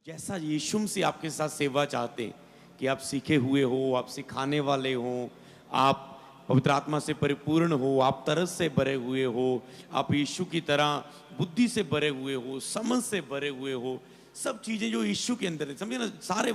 जैसा यीशु मसीह आपके साथ सेवा चाहते हैं कि आप सीखे हुए हो, आप सिखाने वाले हो, आप पवित्र आत्मा से परिपूर्ण हो, आप तरस से भरे हुए हो, आप यीशु की तरह बुद्धि से भरे हुए हो, समझ से भरे हुए हो, सब चीजें जो यीशु के अंदर है, समझे ना। सारे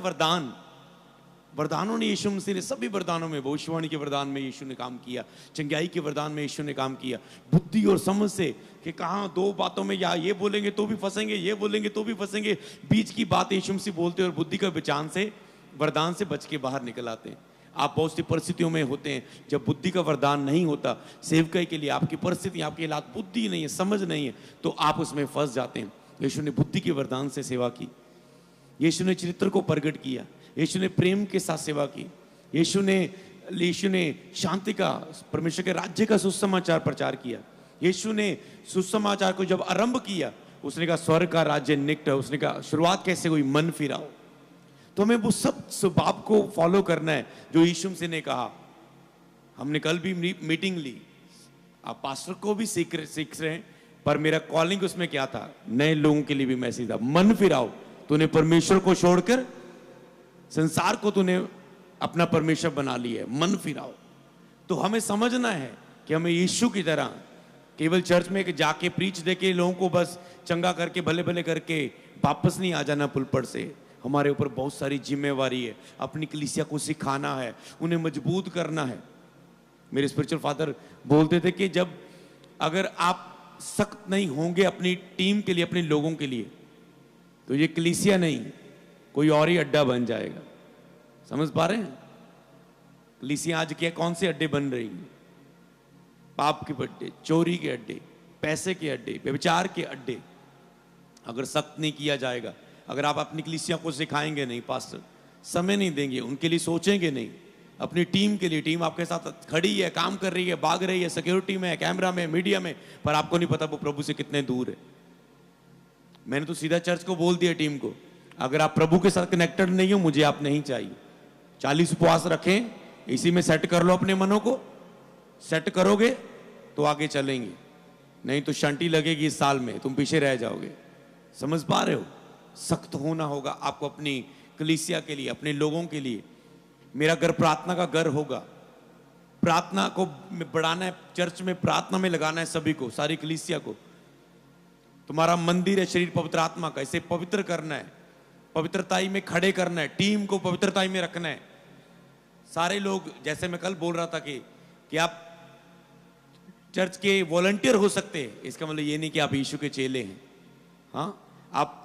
वरदानों ने, यीशु मसीह ने सभी वरदानों में, भविष्यवाणी के वरदान में यीशु ने काम किया, चंगाई के वरदान में यीशु ने काम किया, बुद्धि और समझ से कि कहाँ दो बातों में या ये बोलेंगे तो भी फंसेंगे, ये बोलेंगे तो भी फंसेंगे, बीच की बात यीशु मसीह बोलते और बुद्धि का विचान से, वरदान से बच के बाहर निकल आते हैं। आप बहुत सी परिस्थितियों में होते हैं जब बुद्धि का वरदान नहीं होता, सेवकाई के लिए आपकी परिस्थिति, आपके हालात, बुद्धि नहीं है, समझ नहीं है, तो आप उसमें फंस जाते हैं। यीशु ने बुद्धि के वरदान से सेवा की, यीशु ने चरित्र को प्रकट किया, यीशु ने प्रेम के साथ सेवा की, यीशु ने शांति का, परमेश्वर के राज्य का सुसमाचार प्रचार किया। यीशु ने सुसमाचार को जब आरंभ किया, उसने कहा स्वर्ग का राज्य निकट है, उसने कहा शुरुआत कैसे हुई, मन फिराओ। तो हमें वो सब स्वभाव को फॉलो करना है जो यीशु मसीह ने कहा। हमने कल भी मीटिंग ली, आप पास्टर को भी सीख रहे हैं, पर मेरा कॉलिंग उसमें क्या था, नए लोगों के लिए भी मैसेज था, मन फिराओ। तूने परमेश्वर को छोड़कर संसार को तूने अपना परमेश्वर बना लिया है, मन फिराओ। तो हमें समझना है कि हमें यीशु की तरह केवल चर्च में जाके प्रीच दे के लोगों को बस चंगा करके भले भले करके वापस नहीं आ जाना पुलपट से। हमारे ऊपर बहुत सारी जिम्मेवारी है, अपनी कलीसिया को सिखाना है, उन्हें मजबूत करना है। मेरे स्पिरिचुअल फादर बोलते थे कि जब अगर आप सख्त नहीं होंगे अपनी टीम के लिए, अपने लोगों के लिए, तो ये कलीसिया नहीं कोई और ही अड्डा बन जाएगा। समझ पा रहे हैं? कलीसिया आज क्या, कौन से अड्डे बन रही हैं? पाप के अड्डे, चोरी के अड्डे, पैसे के अड्डे, व्यभिचार के अड्डे। अगर सख्त नहीं किया जाएगा, अगर आप अपनी कलीसिया को सिखाएंगे नहीं, पास्टर समय नहीं देंगे, उनके लिए सोचेंगे नहीं, अपनी टीम के लिए, टीम आपके साथ खड़ी है, काम कर रही है, भाग रही है, सिक्योरिटी में है, कैमरा में, मीडिया में, पर आपको नहीं पता वो प्रभु से कितने दूर है। मैंने तो सीधा चर्च को बोल दिया, टीम को, अगर आप प्रभु के साथ कनेक्टेड नहीं हो, मुझे आप नहीं चाहिए। 40 उपवास रखें, इसी में सेट कर लो अपने मनों को, सेट करोगे तो आगे चलेंगे, नहीं तो शंटी लगेगी इस साल में, तुम पीछे रह जाओगे। समझ पा रहे हो? सख्त होना होगा आपको अपनी कलीसिया के लिए, अपने लोगों के लिए। मेरा घर प्रार्थना का घर होगा, प्रार्थना को बढ़ाना है, चर्च में प्रार्थना में लगाना है सभी को, सारी कलीसिया को। तुम्हारा मंदिर है शरीर पवित्र आत्मा का, इसे पवित्र करना है, पवित्रताई में खड़े करना है, टीम को पवित्रताई में रखना है। सारे लोग, जैसे मैं कल बोल रहा था कि आप चर्च के वॉलंटियर हो सकते हैं, इसका मतलब ये नहीं कि आप यीशु के चेले हैं। हाँ, आप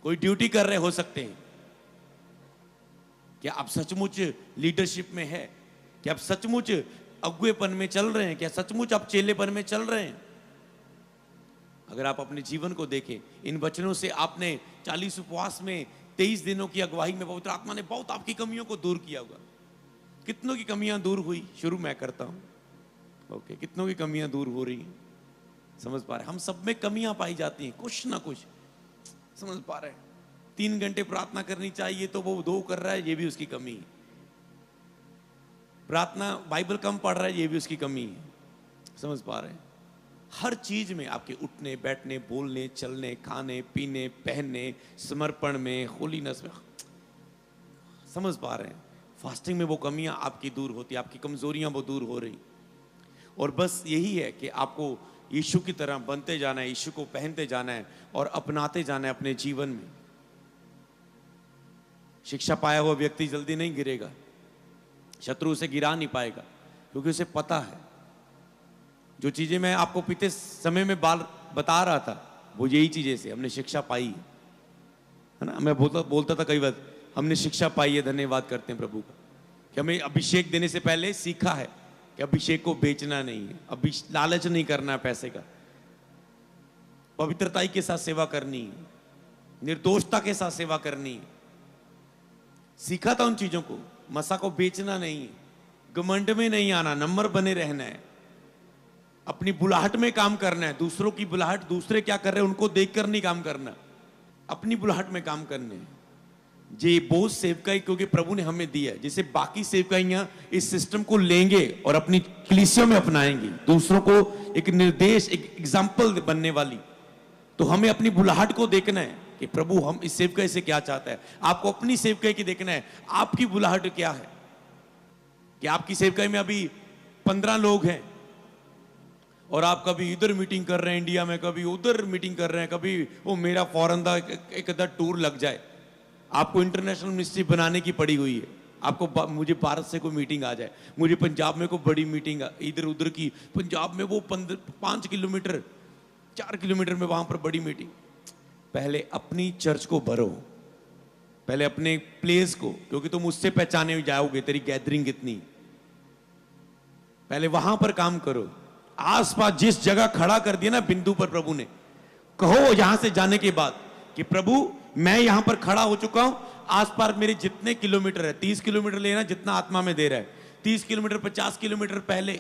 कोई ड्यूटी कर रहे हो सकते हैं। क्या आप सचमुच लीडरशिप में है? क्या आप सचमुच अगुवेपन में चल रहे हैं? क्या सचमुच आप चेलेपन में चल रहे हैं? अगर आप अपने जीवन को देखें, इन वचनों से आपने 40 उपवास में, 23 दिनों की अगुवाई में पवित्र आत्मा ने बहुत आपकी कमियों को दूर किया होगा। कितनों की कमियां दूर हुई? शुरू मैं करता हूं, ओके। कितनों की कमियां दूर हो रही हैं? समझ पा रहे? हम सब में कमियां पाई जाती हैं, कुछ ना कुछ। समझ पा रहे? 3 घंटे प्रार्थना करनी चाहिए तो वो 2 कर रहा है, ये भी उसकी कमी है। प्रार्थना, बाइबल कम पढ़ रहा है, ये भी उसकी कमी है। समझ पा रहे हैं? हर चीज में, आपके उठने बैठने, बोलने, चलने, खाने पीने, पहनने, समर्पण में, होलीनेस में, समझ पा रहे हैं? फास्टिंग में वो कमियां आपकी दूर होती, आपकी कमजोरियां वो दूर हो रही। और बस यही है कि आपको यीशु की तरह बनते जाना है, यीशु को पहनते जाना है और अपनाते जाना है अपने जीवन में। शिक्षा पाया हुआ व्यक्ति जल्दी नहीं गिरेगा, शत्रु उसे गिरा नहीं पाएगा, क्योंकि उसे पता है। जो चीजें मैं आपको पिछले समय में बता रहा था, वो यही चीजें से हमने शिक्षा पाई है ना। मैं बोलता था कई बार, हमने शिक्षा पाई है, धन्यवाद करते हैं प्रभु का, कि हमें अभिषेक देने से पहले सीखा है कि अभिषेक को बेचना नहीं है, लालच नहीं करना है पैसे का, पवित्रताई के साथ सेवा करनी है, निर्दोषता के साथ सेवा करनी है। सीखा था उन चीजों को। मसा को बेचना नहीं है, घमंड में नहीं आना, नंबर बने रहना है, अपनी बुलाहट में काम करना है। दूसरों की बुलाहट, दूसरे क्या कर रहे हैं उनको देखकर नहीं काम करना, अपनी बुलाहट में काम करने हैं। ये बोझ सेवकाई क्योंकि प्रभु ने हमें दिया है, जिसे बाकी सेवकाइयां इस सिस्टम को लेंगे और अपनी कलीसिया में अपनाएंगी, दूसरों को एक निर्देश, एक एग्जाम्पल बनने वाली। तो हमें अपनी बुलाहट को देखना है कि प्रभु हम इस सेवकाई से क्या चाहता है। आपको अपनी सेवकाई की देखना है, आपकी बुलाहट क्या है। कि आपकी सेवकाई में अभी 15 लोग हैं और आप कभी इधर मीटिंग कर रहे हैं इंडिया में, कभी उधर मीटिंग कर रहे हैं, कभी वो मेरा फॉरेन का एक अदर टूर लग जाए। आपको इंटरनेशनल मिनिस्ट्री बनाने की पड़ी हुई है। आपको मुझे भारत से कोई मीटिंग आ जाए, मुझे पंजाब में कोई बड़ी मीटिंग इधर उधर की, पंजाब में वो 5 किलोमीटर 4 किलोमीटर में वहां पर बड़ी मीटिंग। पहले अपनी चर्च को भरो, पहले अपने प्लेस को, क्योंकि तुम उससे पहचाने जाओगे तेरी गैदरिंग कितनी। पहले वहां पर काम करो। आसपास जिस जगह खड़ा कर दिया ना बिंदु पर प्रभु ने, कहो यहां से जाने के बाद कि प्रभु मैं यहां पर खड़ा हो चुका हूं, आसपास मेरे जितने किलोमीटर है, 30 किलोमीटर लेना जितना आत्मा में दे रहा है, 30 किलोमीटर 50 किलोमीटर पहले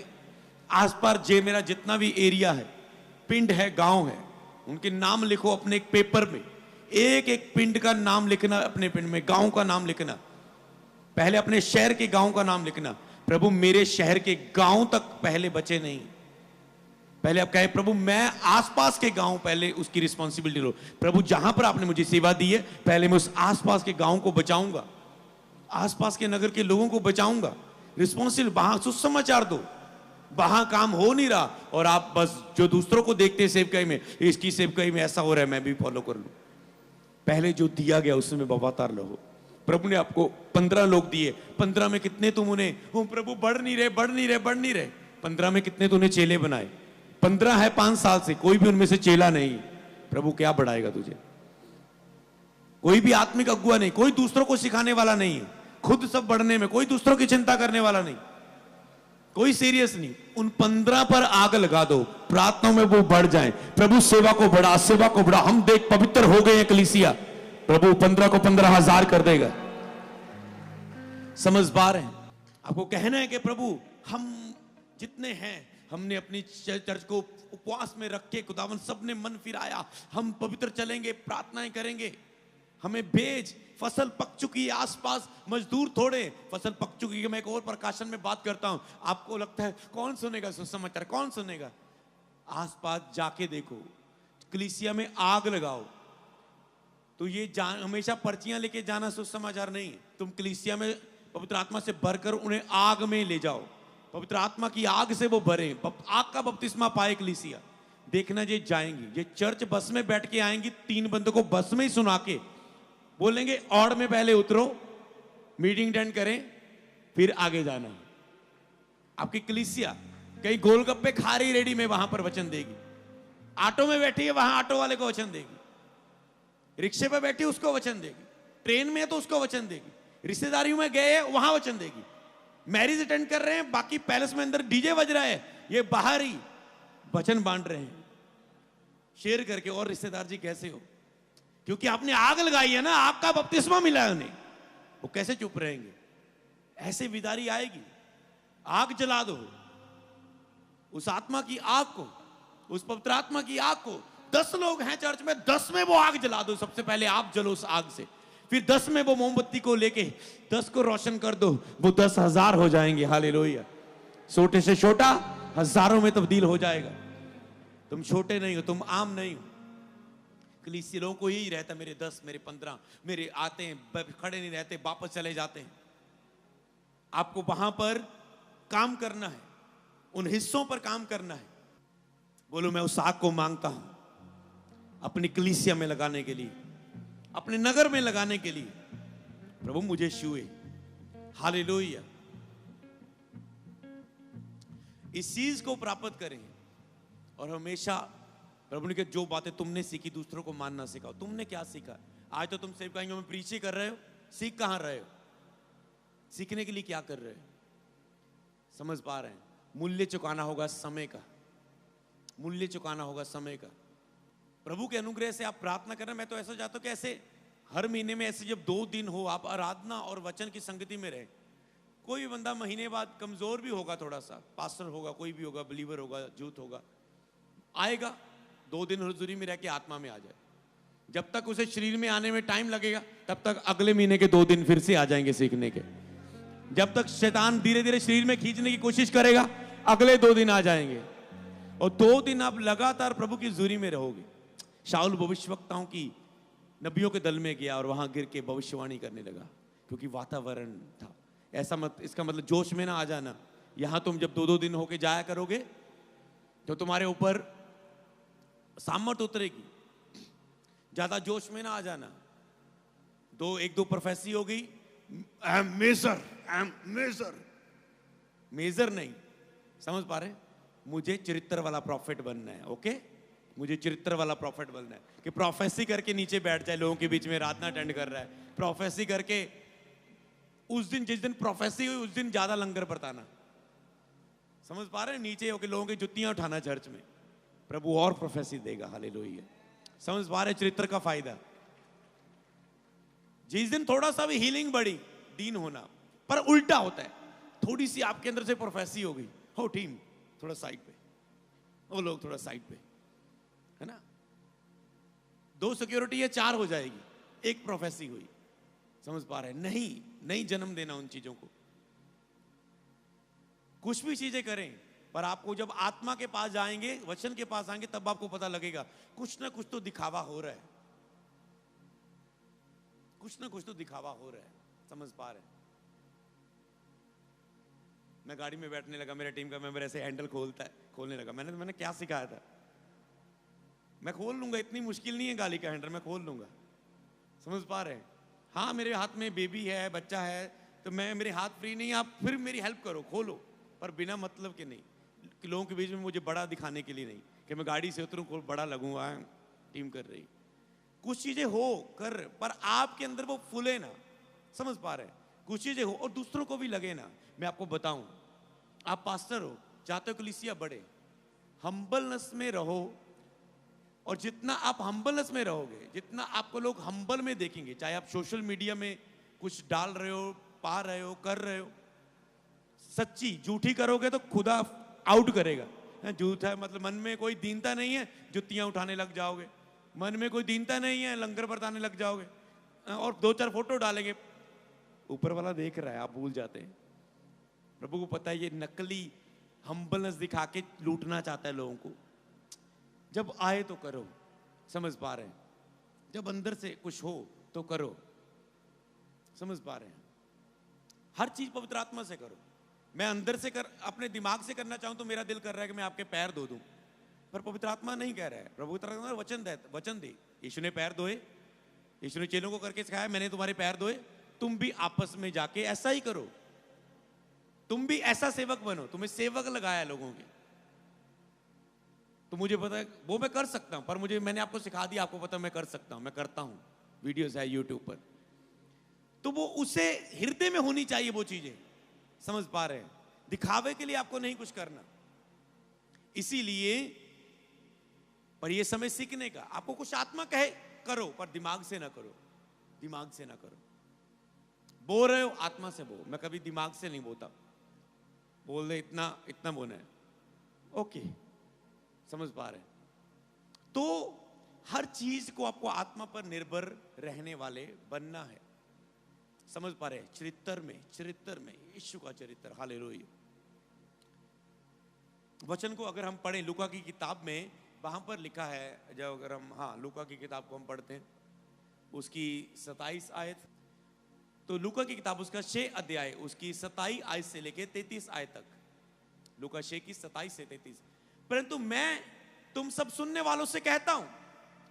आसपास जे मेरा जितना भी एरिया है, पिंड है, गांव है, उनके नाम लिखो अपने एक पेपर में। एक एक पिंड का नाम लिखना, अपने पिंड में गांव का नाम लिखना, पहले अपने शहर के गांव का नाम लिखना। प्रभु मेरे शहर के गांव तक पहले बचे नहीं, पहले आप कहे प्रभु मैं आसपास के गांव पहले उसकी रिस्पॉन्सिबिलिटी लो। प्रभु जहां पर आपने मुझे सेवा दी है, पहले मैं उस आसपास के गांव को बचाऊंगा, आसपास के नगर के लोगों को बचाऊंगा। रिस्पॉन्सिबल, वहां सुसमाचार दो, वहां काम हो नहीं रहा और आप बस जो दूसरों को देखते हैं सेवकाई में, इसकी सेवकाई में ऐसा हो रहा है मैं भी फॉलो कर लूं। पहले जो दिया गया उसमें वफादार रहो। प्रभु ने आपको 15 लोग दिए, 15 में कितने तुम उन्हें, प्रभु बढ़ नहीं रहे बढ़ नहीं रहे बढ़ नहीं रहे, 15 में कितने तूने चेले बनाए। 15 है 5 साल से, कोई भी उनमें से चेला नहीं। प्रभु क्या बढ़ाएगा तुझे? कोई भी आत्मिक अगुआ नहीं, कोई दूसरों को सिखाने वाला नहीं है, खुद सब बढ़ने में, कोई दूसरों की चिंता करने वाला नहीं, कोई सीरियस नहीं। उन 15 पर आग लगा दो, प्रार्थनाओं में वो बढ़ जाएं। प्रभु सेवा को बढ़ा, सेवा को बढ़ा। हम देख पवित्र हो गए हैं कलीसिया, प्रभु 15 को 15,000 कर देगा। समझ पा रहे हैं? आपको कहना है कि प्रभु हम जितने हैं, हमने अपनी चर्च को उपवास में रख के खुदावन सबने मन फिराया, हम पवित्र चलेंगे, प्रार्थनाएं करेंगे, हमें भेज। फसल पक चुकी है, आसपास मजदूर थोड़े, फसल पक चुकी है। मैं एक और प्रकाशन में बात करता हूं, आपको लगता है कौन सुनेगा सुसमाचार, कौन सुनेगा? आसपास जाके देखो, कलीसिया में आग लगाओ। तो ये हमेशा पर्चियां लेके जाना सुसमाचार नहीं, तुम कलीसिया में पवित्र आत्मा से भरकर उन्हें आग में ले जाओ, पवित्र आत्मा की आग से वो भरे, आग का बपतिस्मा पाए कलीसिया। देखना ये जाएंगी, ये चर्च बस में बैठ के आएंगी, 3 बंदों को बस में ही सुना के बोलेंगे और में पहले उतरो, मीटिंग अटेंड करें, फिर आगे जाना। आपकी कलीसिया कहीं गोलगप्पे खा रही रेडी में, वहां पर वचन देगी। ऑटो में बैठी है, वहां ऑटो वाले को वचन देगी। रिक्शे पे बैठी उसको वचन देगी। ट्रेन में है तो उसको वचन देगी। रिश्तेदारियों में गए हैं वहां वचन देगी। मैरिज अटेंड कर रहे हैं, बाकी पैलेस में अंदर डीजे बज रहा है, ये बाहर ही वचन बांट रहे हैं शेयर करके। और रिश्तेदार जी कैसे हो? क्योंकि आपने आग लगाई है ना, आपका बपतिस्मा मिला है उन्हें, वो कैसे चुप रहेंगे? ऐसे विदारी आएगी, आग जला दो उस आत्मा की आग को, उस पवित्र आत्मा की आग को। 10 लोग हैं चर्च में, 10 में वो आग जला दो। सबसे पहले आप जलो उस आग से, फिर 10 में वो मोमबत्ती को लेके 10 को रोशन कर दो, वो 10,000 हो जाएंगे। हालेलुया। छोटे से छोटा हजारों में तब्दील हो जाएगा। तुम छोटे नहीं हो, तुम आम नहीं हो। कलीसिया लोगों को यही रहता, मेरे 10, मेरे 15, मेरे आते हैं, खड़े नहीं रहते, वापस चले जाते हैं। आपको वहां पर काम करना है, उन हिस्सों पर काम करना है। बोलो मैं उस आग को मांगता हूं अपनी कलीसिया में लगाने के लिए, अपने नगर में लगाने के लिए। प्रभु मुझे छुए। हालेलुया। इस चीज को प्राप्त करें और हमेशा प्रभु ने कहा जो बातें तुमने सीखी दूसरों को मानना सिखाओ। तुमने क्या सीखा? आज तो तुम सेवकाइयों में प्रीच ही कर रहे हो, सीख कहां रहे हो? सीखने के लिए क्या कर रहे हो? समझ पा रहे हैं? मूल्य चुकाना होगा समय का, मूल्य चुकाना होगा समय का। प्रभु के अनुग्रह से आप प्रार्थना कर रहे हैं। मैं तो ऐसा चाहता हूं कि ऐसे हर महीने में ऐसे जब 2 दिन हो, आप आराधना और वचन की संगति में रहे। कोई बंदा महीने बाद कमजोर भी होगा, थोड़ा सा पास्टर होगा, कोई भी होगा, बिलीवर होगा, जूथ होगा, आएगा 2 दिन हुजूरी में रह के आत्मा में आ जाए। जब तक उसे शरीर में आने में टाइम लगेगा, तब तक अगले महीने के 2 दिन फिर से आ जाएंगे सीखने के। जब तक शैतान धीरे धीरे शरीर में खींचने की कोशिश करेगा, अगले 2 दिन आ जाएंगे। और 2 दिन आप लगातार प्रभु की हुजूरी में रहोगे। शाऊल भविष्यवक्ताओं की नबियों के दल में गया और वहां गिर के भविष्यवाणी करने लगा, क्योंकि वातावरण था ऐसा। मत इसका मतलब जोश में ना आ जाना। यहां तुम जब 2-2 दिन होके जाया करोगे तो तुम्हारे ऊपर सामर्थ उतरेगी। ज्यादा जोश में ना आ जाना। 1-2 प्रोफेसी हो गई, I am major, I am major. Major नहीं, समझ पा रहे? मुझे चरित्र वाला प्रॉफिट बनना है। ओके, मुझे चरित्र वाला प्रॉफिट बनना है कि प्रोफेसी करके नीचे बैठ जाए लोगों के बीच में, रात ना अटेंड कर रहा है। प्रोफेसी करके उस दिन, जिस दिन प्रोफेसी हुई उस दिन ज्यादा लंगर बरताना। समझ पा रहे हैं? नीचे होके लोगों की जुत्तियां उठाना चर्च में। प्रभु और प्रोफेसी देगा। हालेलुया। समझ पा रहे? चरित्र का फायदा। जिस दिन थोड़ा सा भी हीलिंग बढ़ी, दीन होना, पर उल्टा होता है। थोड़ी सी आपके अंदर से प्रोफेसी हो गई, हो टीम थोड़ा साइड पे, वो लोग थोड़ा साइड पे, है ना? 2 सिक्योरिटी है, 4 हो जाएगी, 1 प्रोफेसी हुई। समझ पा रहे हैं? नहीं जन्म देना उन चीजों को। कुछ भी चीजें करें, पर आपको जब आत्मा के पास जाएंगे, वचन के पास आएंगे, तब आपको पता लगेगा कुछ ना कुछ तो दिखावा हो रहा है, कुछ ना कुछ तो दिखावा हो रहा है। समझ पा रहे हैं? मैं गाड़ी में बैठने लगा, मेरे टीम का मेंबर ऐसे हैंडल खोलने लगा। मैंने क्या सिखाया था? मैं खोल लूंगा, इतनी मुश्किल नहीं है गाड़ी का हैंडल, मैं खोल लूंगा। समझ पा रहे हैं? हाँ, मेरे हाथ में बेबी है, बच्चा है, तो मेरे हाथ फ्री नहीं, आप फिर मेरी हेल्प करो, खोलो, पर बिना मतलब के नहीं, कि लोगों के बीच में मुझे बड़ा दिखाने के लिए नहीं, कि मैं गाड़ी से उतरूं बड़ा लगूंगा, टीम कर रही। कुछ चीजें हो कर, पर आपके अंदर वो फूले ना। समझ पा रहे हैं? कुछ चीजें हो और दूसरों को भी लगे ना। मैं आपको बताऊं, आप पास्टर हो, चाहते हो कलीसिया बढ़े, हम्बलनेस में रहो। और जितना आप हम्बलनेस में रहोगे, जितना आपको लोग हम्बल में देखेंगे, चाहे आप सोशल मीडिया में कुछ डाल रहे हो, पा रहे हो, कर रहे हो, सच्ची झूठी करोगे तो खुदा आउट करेगा। झूठ है मतलब मन में कोई दीनता नहीं है, जुत्तियां उठाने लग जाओगे। मन में कोई दीनता नहीं है, लंगर बरताने लग जाओगे, और 2-4 फोटो डालेंगे, ऊपर वाला देख रहा है, आप भूल जाते हैं। प्रभु को पता है ये नकली हम्बलनेस दिखा के लूटना चाहता है लोगों को। जब आए तो करो। समझ पा रहे हैं? जब अंदर से कुछ हो तो करो। समझ पा रहे हैं? हर चीज पवित्र आत्मा से करो। मैं अंदर से अपने दिमाग से करना चाहूं तो मेरा दिल कर रहा है कि मैं आपके पैर धो दूं, पर पवित्र आत्मा नहीं कह रहा है। प्रभु वचन दे। यीशु ने पैर धोए, यीशु ने चेलों को करके सिखाया, मैंने तुम्हारे पैर धोए, तुम भी आपस में जाके ऐसा ही करो। तुम भी ऐसा सेवक बनो। तुम्हें सेवक लगाया लोगों के, तो मुझे पता है वो मैं कर सकता हूं, पर मैंने आपको सिखा दिया, आपको पता मैं कर सकता हूं, मैं करता हूं, वीडियोस है यूट्यूब पर। तो वो उसे हृदय में होनी चाहिए वो चीजें। समझ पा रहे हैं? दिखावे के लिए आपको नहीं कुछ करना। इसीलिए पर ये समय सीखने का, आपको कुछ आत्मा कहे करो, पर दिमाग से ना करो, दिमाग से ना करो। बोल रहे हो आत्मा से बोल। मैं कभी दिमाग से नहीं बोलता, बोल दे इतना इतना बोलना है, ओके। समझ पा रहे हैं? तो हर चीज को आपको आत्मा पर निर्भर रहने वाले बनना है। समझ पा रहे हैं? चरित्र में यीशु का चरित्र। हालेलुया। वचन को अगर हम पढ़ें लूका की किताब में, वहां पर लिखा है, जब अगर हम लूका की किताब को हम पढ़ते हैं, उसकी 27 आयत, तो लूका की किताब उसका 6 अध्याय, उसकी 27 आयत से लेके 33 आयत तक। लूका 6 की 27 से 33। परंतु मैं तुम सब सुनने वालों से कहता हूं,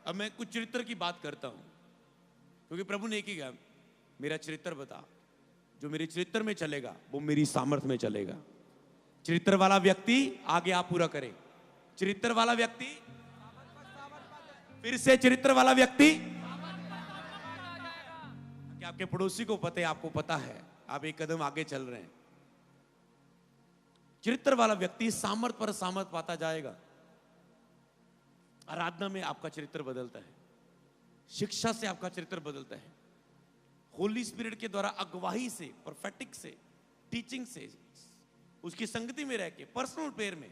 अब मैं कुछ चरित्र की बात करता हूं, क्योंकि प्रभु ने एक ही कहा, मेरा चरित्र बता। जो मेरे चरित्र में चलेगा वो मेरी सामर्थ में चलेगा। चरित्र वाला व्यक्ति, आगे आप पूरा करें, चरित्र वाला व्यक्ति, फिर से चरित्र वाला व्यक्ति, कि आपके पड़ोसी को पता है, आपको पता है, आप एक कदम आगे चल रहे हैं। चरित्र वाला व्यक्ति सामर्थ पर सामर्थ पाता जाएगा। आराधना में आपका चरित्र बदलता है, शिक्षा से आपका चरित्र बदलता है, होली स्पिरिट के द्वारा अगवाही से, प्रोफेटिक से, टीचिंग से, उसकी संगति में रह के, पर्सनल प्रेयर में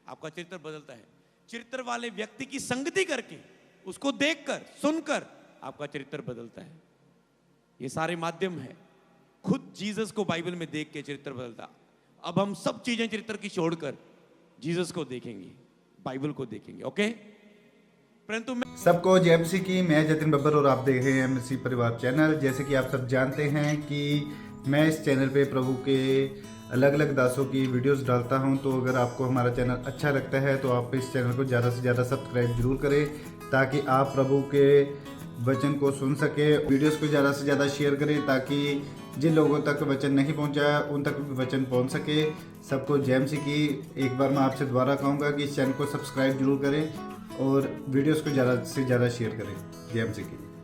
आपका चरित्र बदलता है। चरित्र वाले व्यक्ति की संगति करके, उसको देखकर, सुनकर आपका चरित्र बदलता है। ये सारे माध्यम है। खुद जीसस को बाइबल में देख के चरित्र बदलता। अब हम सब चीजें चरित्र की छोड़कर जीसस को देखेंगे, बाइबल को देखेंगे। ओके, परंतु मैं सबको जय मसीह की। मैं जतिन बब्बर और आप देख रहे हैं मसीह परिवार चैनल। जैसे कि आप सब जानते हैं कि मैं इस चैनल पे प्रभु के अलग अलग दासों की वीडियोस डालता हूं, तो अगर आपको हमारा चैनल अच्छा लगता है तो आप इस चैनल को ज़्यादा से ज़्यादा सब्सक्राइब जरूर करें, ताकि आप प्रभु के वचन को सुन सके। वीडियोस को ज़्यादा से ज़्यादा शेयर करें, ताकि जिन लोगों तक वचन नहीं पहुंचा उन तक भी वचन पहुंच सके। सबको जय मसीह की। एक बार मैं आपसे दोबारा कहूँगा कि इस चैनल को सब्सक्राइब जरूर करें और वीडियोस को ज़्यादा से ज़्यादा शेयर करें। जय मसीह की।